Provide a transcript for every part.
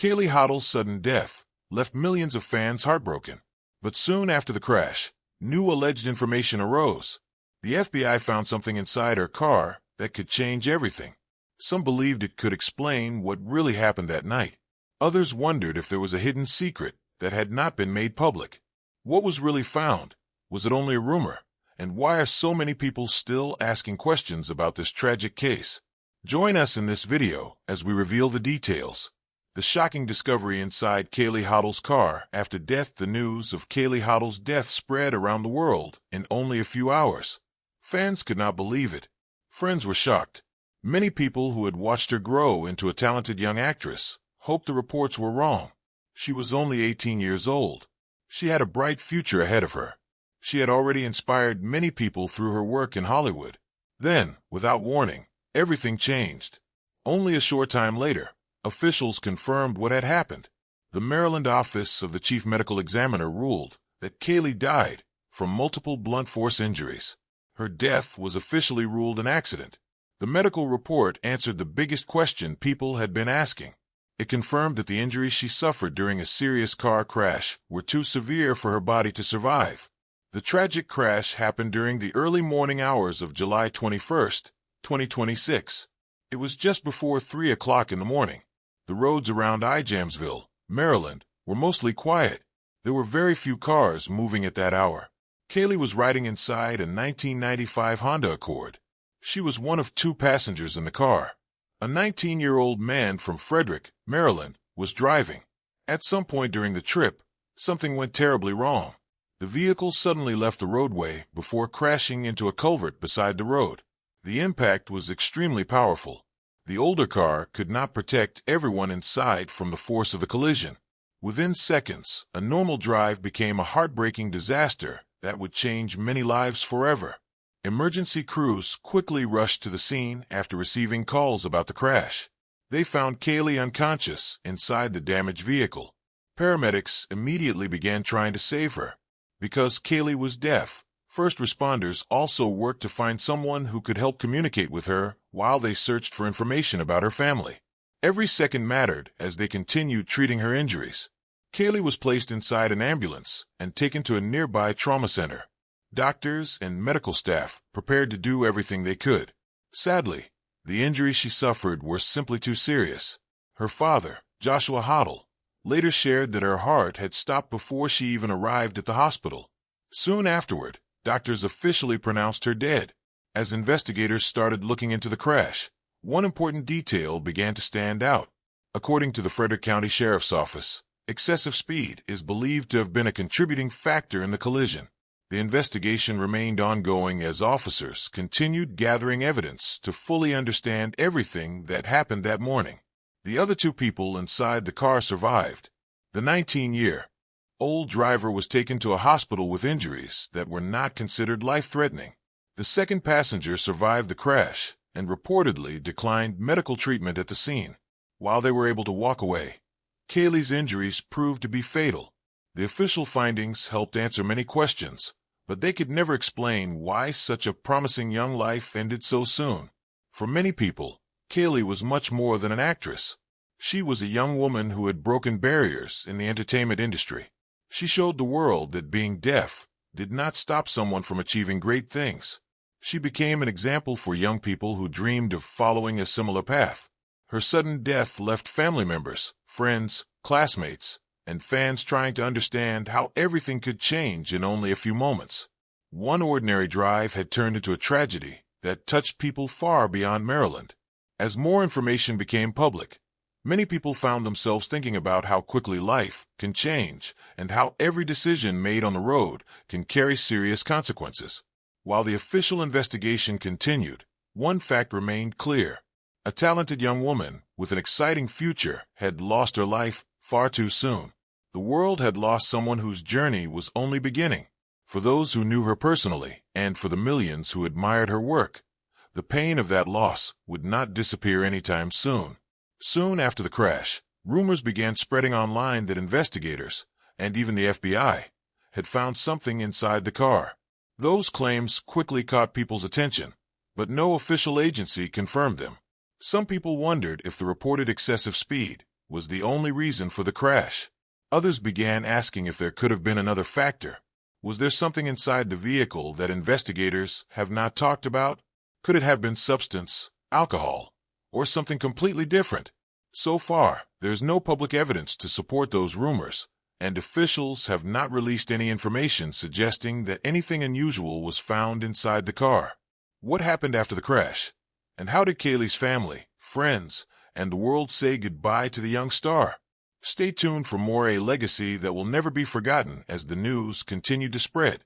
Kaylee Hottle's sudden death left millions of fans heartbroken. But soon after the crash, new alleged information arose. The FBI found something inside her car that could change everything. Some believed it could explain what really happened that night. Others wondered if there was a hidden secret that had not been made public. What was really found? Was it only a rumor? And why are so many people still asking questions about this tragic case? Join us in this video as we reveal the details. The shocking discovery inside Kaylee Hottle's car after death. The news of Kaylee Hottle's death spread around the world in only a few hours. Fans could not believe it. Friends were shocked. Many people who had watched her grow into a talented young actress hoped the reports were wrong. She was only 18 years old. She had a bright future ahead of her. She had already inspired many people through her work in Hollywood. Then, without warning, everything changed. Only a short time later, officials confirmed what had happened. The Maryland office of the chief medical examiner ruled that Kaylee died from multiple blunt force injuries. Her death was officially ruled an accident. The medical report answered the biggest question people had been asking. It confirmed that the injuries she suffered during a serious car crash were too severe for her body to survive. The tragic crash happened during the early morning hours of July 21, 2026. It was just before 3 o'clock in the morning. The roads around Ijamsville, Maryland, were mostly quiet. There were very few cars moving at that hour. Kaylee was riding inside a 1995 Honda Accord. She was one of two passengers in the car. A 19-year-old man from Frederick, Maryland, was driving. At some point during the trip, something went terribly wrong. The vehicle suddenly left the roadway before crashing into a culvert beside the road. The impact was extremely powerful. The older car could not protect everyone inside from the force of the collision. Within seconds, a normal drive became a heartbreaking disaster that would change many lives forever. Emergency crews quickly rushed to the scene after receiving calls about the crash. They found Kaylee unconscious inside the damaged vehicle. Paramedics immediately began trying to save her. Because Kaylee was deaf, first responders also worked to find someone who could help communicate with her while they searched for information about her family. Every second mattered as they continued treating her injuries. Kaylee was placed inside an ambulance and taken to a nearby trauma center. Doctors and medical staff prepared to do everything they could. Sadly, the injuries she suffered were simply too serious. Her father, Joshua Hottle, later shared that her heart had stopped before she even arrived at the hospital. Soon afterward, doctors officially pronounced her dead. As investigators started looking into the crash, one important detail began to stand out. According to the Frederick County Sheriff's Office, excessive speed is believed to have been a contributing factor in the collision. The investigation remained ongoing as officers continued gathering evidence to fully understand everything that happened that morning. The other two people inside the car survived. The 19-year-old driver was taken to a hospital with injuries that were not considered life-threatening. The second passenger survived the crash and reportedly declined medical treatment at the scene. While they were able to walk away, Kaylee's injuries proved to be fatal. The official findings helped answer many questions, but they could never explain why such a promising young life ended so soon. For many people, Kaylee was much more than an actress. She was a young woman who had broken barriers in the entertainment industry. She showed the world that being deaf did not stop someone from achieving great things. She became an example for young people who dreamed of following a similar path. Her sudden death left family members, friends, classmates, and fans trying to understand how everything could change in only a few moments. One ordinary drive had turned into a tragedy that touched people far beyond Maryland. As more information became public, many people found themselves thinking about how quickly life can change and how every decision made on the road can carry serious consequences. While the official investigation continued, one fact remained clear. A talented young woman with an exciting future had lost her life far too soon. The world had lost someone whose journey was only beginning. For those who knew her personally, and for the millions who admired her work, the pain of that loss would not disappear anytime soon. Soon after the crash, rumors began spreading online that investigators, and even the FBI, had found something inside the car. Those claims quickly caught people's attention, but no official agency confirmed them. Some people wondered if the reported excessive speed was the only reason for the crash. Others began asking if there could have been another factor. Was there something inside the vehicle that investigators have not talked about? Could it have been substance, alcohol, or something completely different? So far, there's no public evidence to support those rumors, and officials have not released any information suggesting that anything unusual was found inside the car. What happened after the crash? And how did Kaylee's family, friends, and the world say goodbye to the young star? Stay tuned for more a legacy that will never be forgotten. As the news continued to spread,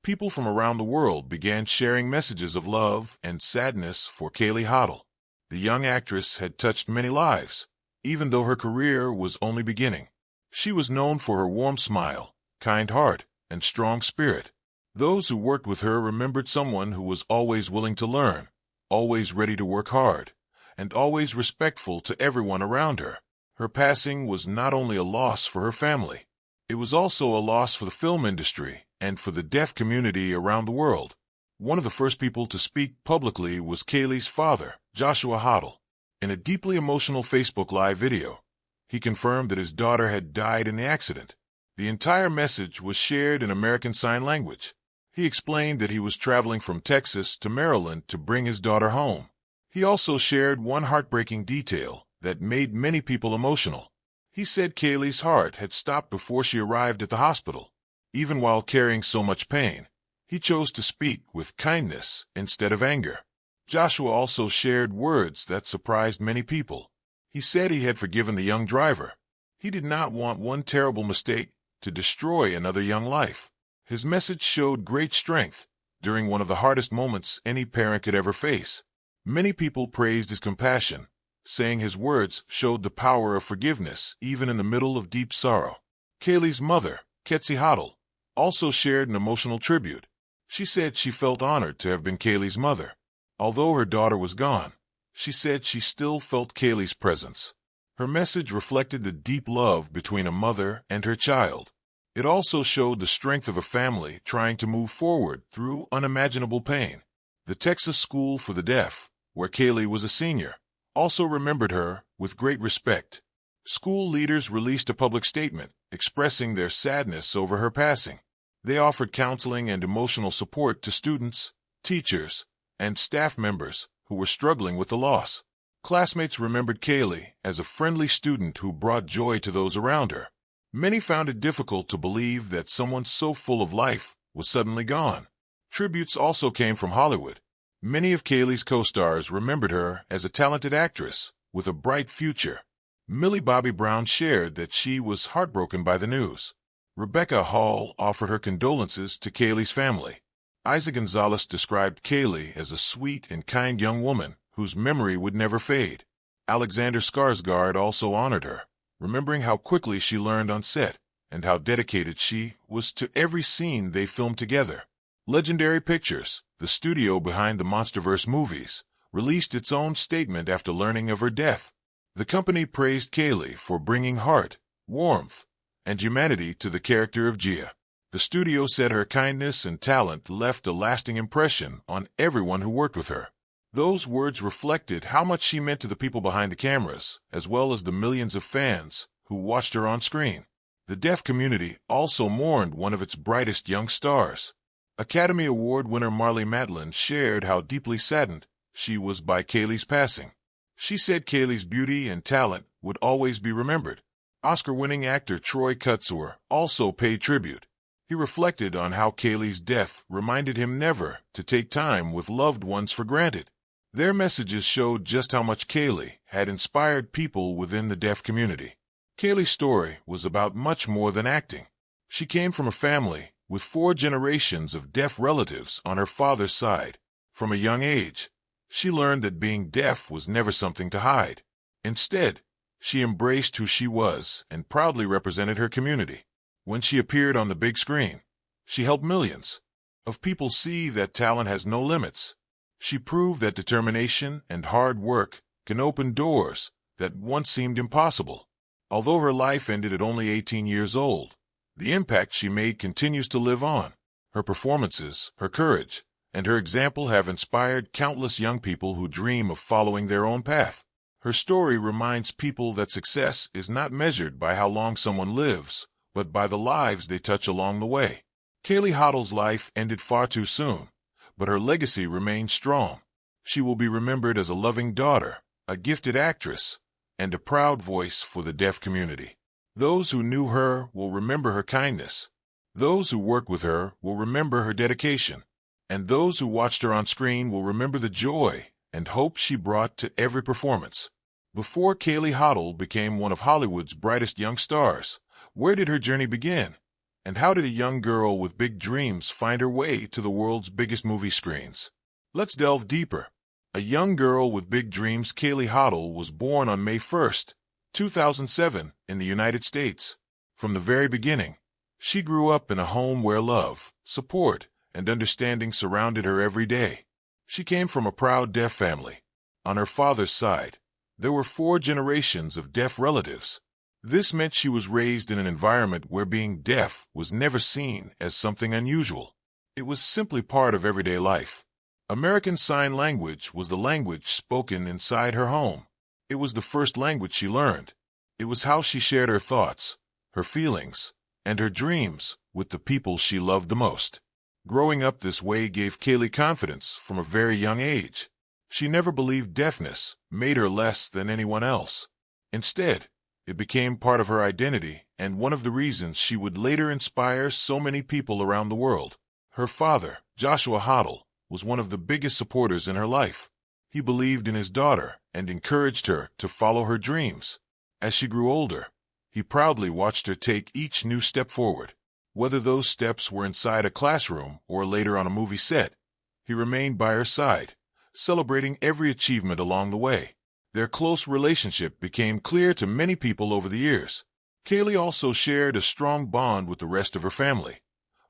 people from around the world began sharing messages of love and sadness for Kaylee Hottle. The young actress had touched many lives, even though her career was only beginning. She was known for her warm smile, kind heart, and strong spirit. Those who worked with her remembered someone who was always willing to learn, always ready to work hard, and always respectful to everyone around her. Her passing was not only a loss for her family, it was also a loss for the film industry and for the deaf community around the world. One of the first people to speak publicly was Kaylee's father, Joshua Hottle. In a deeply emotional Facebook Live video, he confirmed that his daughter had died in the accident. The entire message was shared in American Sign Language. He explained that he was traveling from Texas to Maryland to bring his daughter home. He also shared one heartbreaking detail that made many people emotional. He said Kaylee's heart had stopped before she arrived at the hospital. Even while carrying so much pain, he chose to speak with kindness instead of anger. Joshua also shared words that surprised many people. He said he had forgiven the young driver. He did not want one terrible mistake to destroy another young life. His message showed great strength during one of the hardest moments any parent could ever face. Many people praised his compassion, saying his words showed the power of forgiveness even in the middle of deep sorrow. Kaylee's mother, Kaylee Hottle, also shared an emotional tribute. She said she felt honored to have been Kaylee's mother. Although her daughter was gone, she said she still felt Kaylee's presence. Her message reflected the deep love between a mother and her child. It also showed the strength of a family trying to move forward through unimaginable pain. The Texas School for the Deaf, where Kaylee was a senior, also remembered her with great respect. School leaders released a public statement expressing their sadness over her passing. They offered counseling and emotional support to students, teachers, and staff members who were struggling with the loss. Classmates remembered Kaylee as a friendly student who brought joy to those around her. Many found it difficult to believe that someone so full of life was suddenly gone. Tributes also came from Hollywood. Many of Kaylee's co-stars remembered her as a talented actress with a bright future. Millie Bobby Brown shared that she was heartbroken by the news. Rebecca Hall offered her condolences to Kaylee's family. Isa Gonzalez described Kaylee as a sweet and kind young woman whose memory would never fade. Alexander Skarsgård also honored her, remembering how quickly she learned on set and how dedicated she was to every scene they filmed together. Legendary Pictures, the studio behind the MonsterVerse movies, released its own statement after learning of her death. The company praised Kaylee for bringing heart, warmth, and humanity to the character of Gia. The studio said her kindness and talent left a lasting impression on everyone who worked with her. Those words reflected how much she meant to the people behind the cameras, as well as the millions of fans who watched her on screen. The deaf community also mourned one of its brightest young stars. Academy Award winner Marlee Matlin shared how deeply saddened she was by Kaylee's passing. She said Kaylee's beauty and talent would always be remembered. Oscar-winning actor Troy Kotsur also paid tribute. He reflected on how Kaylee's death reminded him never to take time with loved ones for granted. Their messages showed just how much Kaylee had inspired people within the deaf community. Kaylee's story was about much more than acting. She came from a family with 4 generations of deaf relatives on her father's side. From a young age, she learned that being deaf was never something to hide. Instead, she embraced who she was and proudly represented her community. When she appeared on the big screen, she helped millions of people see that talent has no limits. She proved that determination and hard work can open doors that once seemed impossible. Although her life ended at only 18 years old, the impact she made continues to live on. Her performances, her courage, and her example have inspired countless young people who dream of following their own path. Her story reminds people that success is not measured by how long someone lives, but by the lives they touch along the way. Kaylee Hottle's life ended far too soon, but her legacy remains strong. She will be remembered as a loving daughter, a gifted actress, and a proud voice for the deaf community. Those who knew her will remember her kindness. Those who worked with her will remember her dedication. And those who watched her on screen will remember the joy and hope she brought to every performance. Before Kaylee Hottle became one of Hollywood's brightest young stars, where did her journey begin? And how did a young girl with big dreams find her way to the world's biggest movie screens? Let's delve deeper. A young girl with big dreams, Kaylee Hottle was born on May 1st, 2007, in the United States. From the very beginning, she grew up in a home where love, support, and understanding surrounded her every day. She came from a proud deaf family. On her father's side, there were 4 generations of deaf relatives. This meant she was raised in an environment where being deaf was never seen as something unusual. It was simply part of everyday life. American Sign Language was the language spoken inside her home. It was the first language she learned. It was how she shared her thoughts, her feelings, and her dreams with the people she loved the most. Growing up this way gave Kaylee confidence from a very young age. She never believed deafness made her less than anyone else. Instead, it became part of her identity and one of the reasons she would later inspire so many people around the world. Her father, Joshua Hottle, was one of the biggest supporters in her life. He believed in his daughter and encouraged her to follow her dreams. As she grew older, he proudly watched her take each new step forward. Whether those steps were inside a classroom or later on a movie set, he remained by her side, celebrating every achievement along the way. Their close relationship became clear to many people over the years. Kaylee also shared a strong bond with the rest of her family,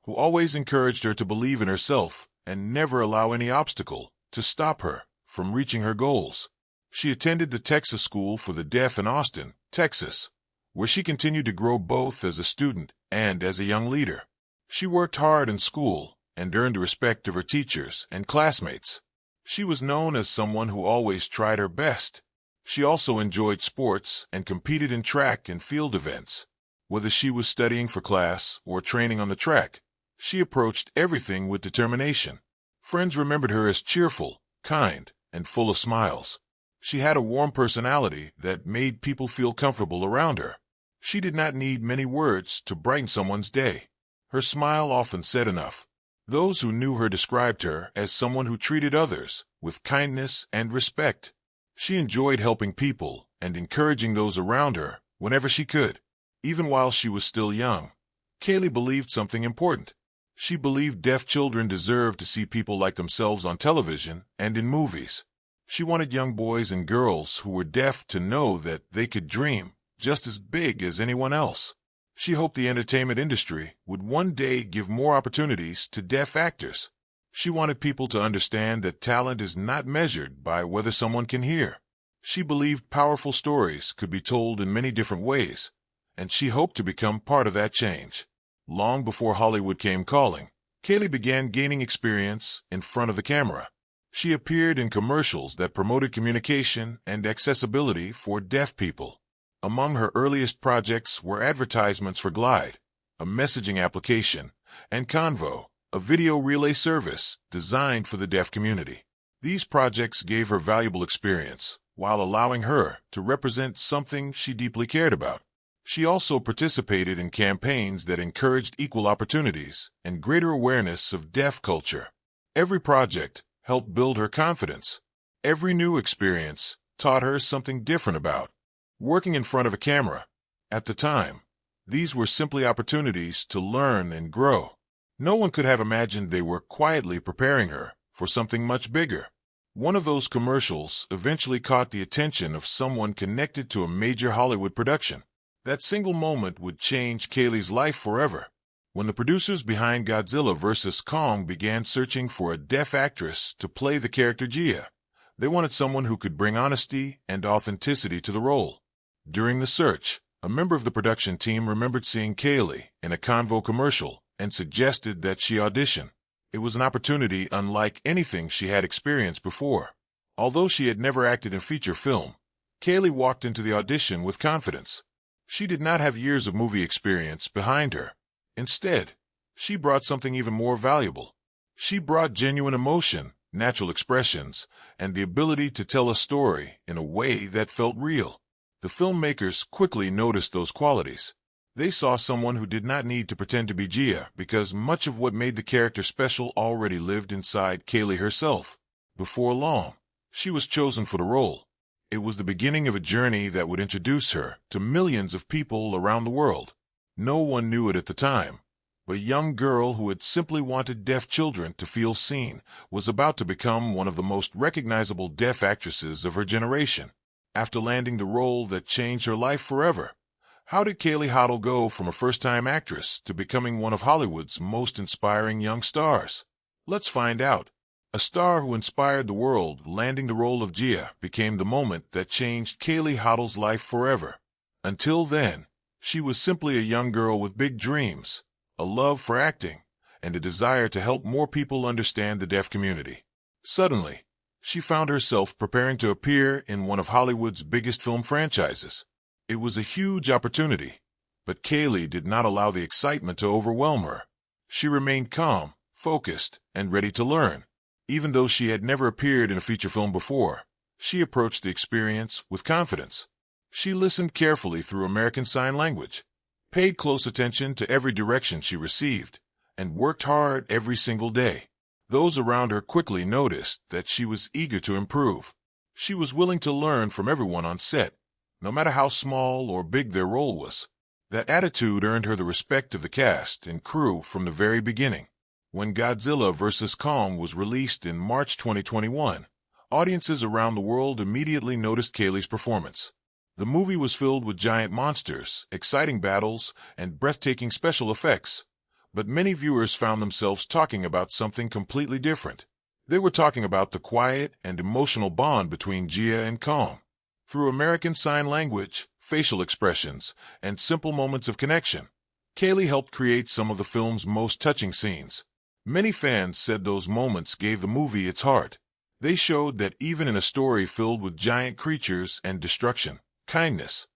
who always encouraged her to believe in herself and never allow any obstacle to stop her from reaching her goals. She attended the Texas School for the Deaf in Austin, Texas, where she continued to grow both as a student and as a young leader. She worked hard in school and earned the respect of her teachers and classmates. She was known as someone who always tried her best. She also enjoyed sports and competed in track and field events. Whether she was studying for class or training on the track, she approached everything with determination. Friends remembered her as cheerful, kind, and full of smiles. She had a warm personality that made people feel comfortable around her. She did not need many words to brighten someone's day. Her smile often said enough. Those who knew her described her as someone who treated others with kindness and respect. She enjoyed helping people and encouraging those around her whenever she could. Even while she was still young, Kaylee believed something important. She believed deaf children deserved to see people like themselves on television and in movies. She wanted young boys and girls who were deaf to know that they could dream just as big as anyone else. She hoped the entertainment industry would one day give more opportunities to deaf actors. She wanted people to understand that talent is not measured by whether someone can hear. She believed powerful stories could be told in many different ways, and she hoped to become part of that change. Long before Hollywood came calling, Kaylee began gaining experience in front of the camera. She appeared in commercials that promoted communication and accessibility for deaf people. Among her earliest projects were advertisements for Glide, a messaging application, and Convo, a video relay service designed for the deaf community. These projects gave her valuable experience, while allowing her to represent something she deeply cared about. She also participated in campaigns that encouraged equal opportunities and greater awareness of deaf culture. Every project helped build her confidence. Every new experience taught her something different about working in front of a camera. At the time, these were simply opportunities to learn and grow. No one could have imagined they were quietly preparing her for something much bigger. One of those commercials eventually caught the attention of someone connected to a major Hollywood production. That single moment would change Kaylee's life forever. When the producers behind Godzilla vs. Kong began searching for a deaf actress to play the character Gia, they wanted someone who could bring honesty and authenticity to the role. During the search, a member of the production team remembered seeing Kaylee in a Convo commercial and suggested that she audition. It was an opportunity unlike anything she had experienced before. Although she had never acted in feature film, Kaylee walked into the audition with confidence. She did not have years of movie experience behind her. Instead, she brought something even more valuable. She brought genuine emotion, natural expressions, and the ability to tell a story in a way that felt real. The filmmakers quickly noticed those qualities. They saw someone who did not need to pretend to be Gia because much of what made the character special already lived inside Kaylee herself. Before long, she was chosen for the role. It was the beginning of a journey that would introduce her to millions of people around the world. No one knew it at the time, but a young girl who had simply wanted deaf children to feel seen was about to become one of the most recognizable deaf actresses of her generation. After landing the role that changed her life forever, how did Kaylee Hottle go from a first-time actress to becoming one of Hollywood's most inspiring young stars? Let's find out. A star who inspired the world landing the role of Gia became the moment that changed Kaylee Hottle's life forever. Until then, she was simply a young girl with big dreams, a love for acting, and a desire to help more people understand the deaf community. Suddenly, she found herself preparing to appear in one of Hollywood's biggest film franchises. It was a huge opportunity, but Kaylee did not allow the excitement to overwhelm her. She remained calm, focused, and ready to learn. Even though she had never appeared in a feature film before, she approached the experience with confidence. She listened carefully through American Sign Language, paid close attention to every direction she received, and worked hard every single day. Those around her quickly noticed that she was eager to improve. She was willing to learn from everyone on set, no matter how small or big their role was. That attitude earned her the respect of the cast and crew from the very beginning. When Godzilla vs. Kong was released in March 2021, audiences around the world immediately noticed Kaylee's performance. The movie was filled with giant monsters, exciting battles, and breathtaking special effects. But many viewers found themselves talking about something completely different. They were talking about the quiet and emotional bond between Gia and Kong. Through American Sign Language, facial expressions, and simple moments of connection, Kaylee helped create some of the film's most touching scenes. Many fans said those moments gave the movie its heart. They showed that even in a story filled with giant creatures and destruction, kindness,